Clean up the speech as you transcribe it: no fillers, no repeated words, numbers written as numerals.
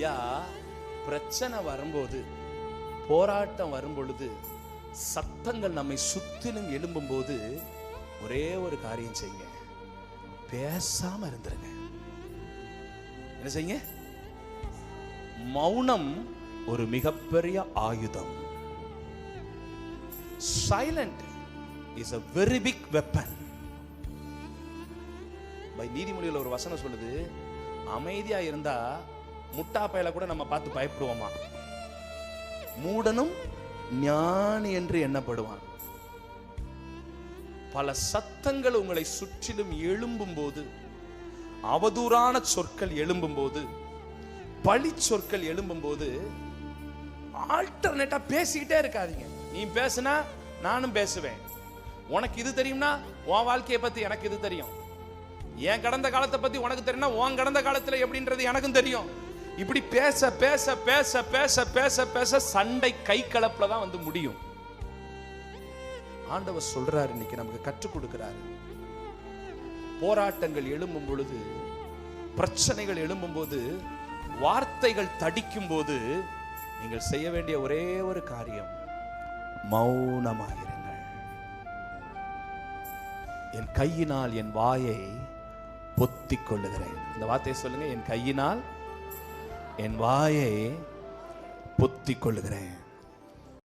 ஐயா, பிரச்சனை வரும்போது, போராட்டம் வரும் பொழுது, சத்தங்கள் நம்மை சுத்திலும் எழும்பும் போது ஒரே ஒரு காரியம் செய்யுங்க, பேசாம இருந்துருங்க. என்ன செய்யுங்க? மௌனம் ஒரு மிகப்பெரிய ஆயுதம். Silent is a very big weapon. பை நீதிமொழியில் ஒரு வசனம் சொல்லுது, அமைதியா இருந்தா முட்டா பயல கூட நம்ம பார்த்து பயப்படுவோமா, மூடனும் ஞானி என்று எண்ணப்படுவான். பல சத்தங்கள் உங்களை சுற்றிலும் எழும்பும் போது, அவதூறான சொற்கள் எழும்பும் போது, பழி சொற்கள் எழும்பும் போது, ஆல்டர்னேட்டா பேசிக்கிட்டே இருக்காதீங்க. நீ பேசுனா நானும் பேசுவேன். உனக்கு இது தெரியும்னா உன் வாழ்க்கையை பத்தி எனக்கு இது தெரியும். என் கடந்த காலத்தை பத்தி உனக்கு தெரியும்னா உன் கடந்த காலத்துல எப்படின்றது எனக்கும் தெரியும். இப்படி பேச பேச பேச பேச பேச பேச சண்டை கை கலப்புல தான் வந்து முடியும். ஆண்டவர் சொல்றாரு, இன்னைக்கு நமக்கு கற்றுக் கொடுக்கிறாரு. போராட்டங்கள் எழும்பும் பொழுது, பிரச்சனைகள் எழும்பும் போது, வார்த்தைகள் தடிக்கும் போது நீங்கள் செய்ய வேண்டிய ஒரே ஒரு காரியம், மௌனமாயிருங்கள். என் கையினால் என் வாயை பொத்திக் கொள்ளுகிறேன். இந்த வார்த்தையை சொல்லுங்க, என் கையினால் என் வாயை பொத்திக் கொள்ளுகிறேன்.